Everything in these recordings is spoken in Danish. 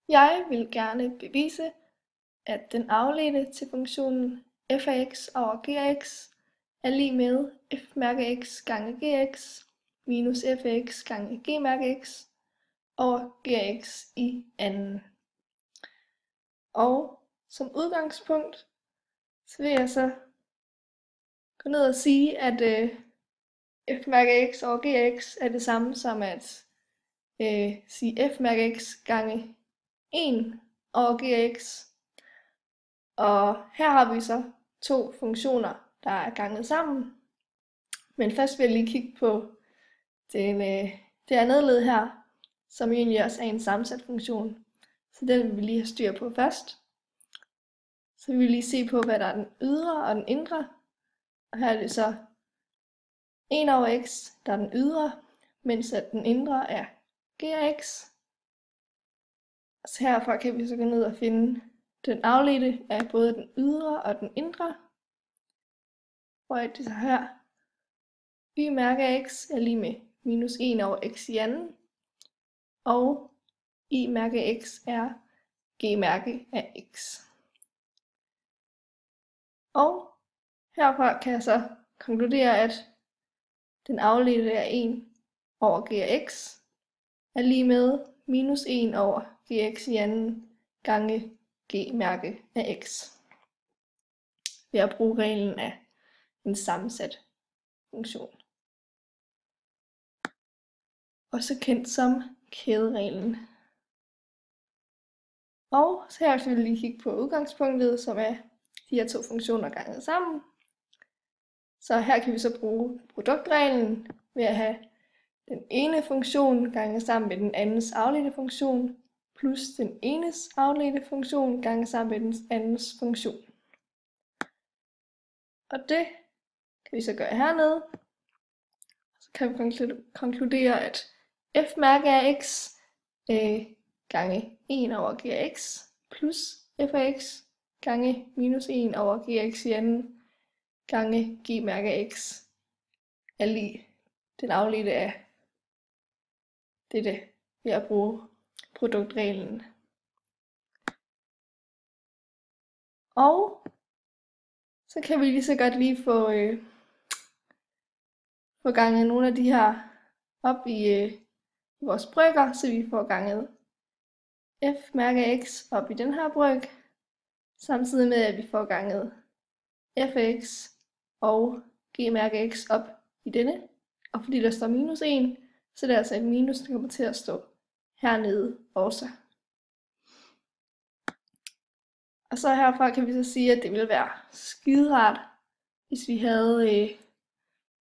Jeg vil gerne bevise, at den afledte til funktionen f af x over g af x er lig med f mærke x gange gx minus f af x gange g mærke x over gx i anden. Og som udgangspunkt, så vil jeg så gå ned og sige, at f mærke x over gx er det samme som at sige f mærke x gange 1 over gx. Og her har vi så to funktioner, der er ganget sammen. Men først vil jeg lige kigge på det andet led her, som egentlig også er en sammensat funktion. Så den vil vi lige have styr på først. Så vi vil lige se på, hvad der er den ydre og den indre. Og her er det så 1 over x, der er den ydre, mens at den indre er g af x. Og så herfra kan vi så gå ned og finde den afledte af både den ydre og den indre. Hvor det så her, y mærke af x er lige med minus 1 over x i anden. Og i mærke af x er g mærke af x. Og herfra kan jeg så konkludere, at den afledte af 1 over g af x er lige med minus 1 over gx i anden gange g mærke af x. Ved at bruge reglen af en sammensat funktion. Også kendt som kædereglen. Og så her vil vi lige kigge på udgangspunktet, som er de her to funktioner ganget sammen. Så her kan vi så bruge produktreglen ved at have den ene funktion ganget sammen med den andens afledte funktion, plus den enes afledte funktion ganget sammen med den andens funktion. Og det kan vi så gøre hernede. Så kan vi konkludere, at f mærke af x gange 1 over g af x plus f af x gange minus 1 over gx i anden gange g mærke af x er lig den afledte af dette ved at bruge produktreglen. Og så kan vi lige så godt lige få ganget nogle af de her op i vores brøker, så vi får ganget f mærke af x op i den her bryg, samtidig med at vi får ganget f af x og g mærke af x op i denne. Og fordi der står minus 1, så det er altså et minus, der kommer til at stå hernede også. Og så herfra kan vi så sige, at det ville være skiderart, hvis vi havde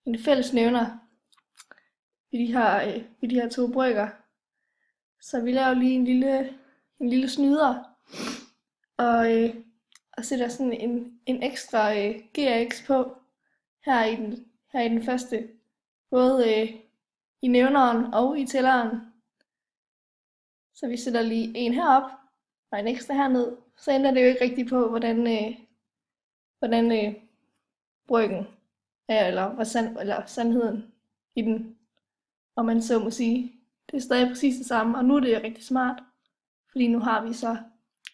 en fælles nævner ved de her to brøker. Så vi laver lige en lille snyder og sætter sådan en ekstra g af x på her i den første, både i nævneren og i tælleren. Så vi sætter lige en herop og en ekstra herned. Så ændrer det jo ikke rigtigt på, hvordan brøken er, eller sandheden i den, og man så må sige. Det er stadig præcis det samme, og nu er det jo rigtig smart, fordi nu har vi så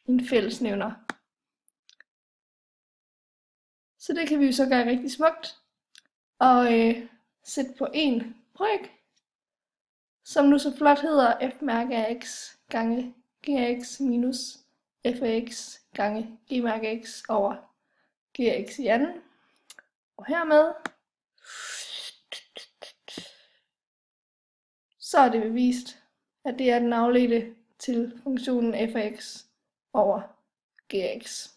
en fællesnævner. Så det kan vi jo så gøre rigtig smukt, og sætte på en bryg, som nu så flot hedder f mærke af x gange g af x minus f af x gange g mærke af x over g af x i anden. Og hermed, så er det bevist, at det er den afledte til funktionen f af x over g af x.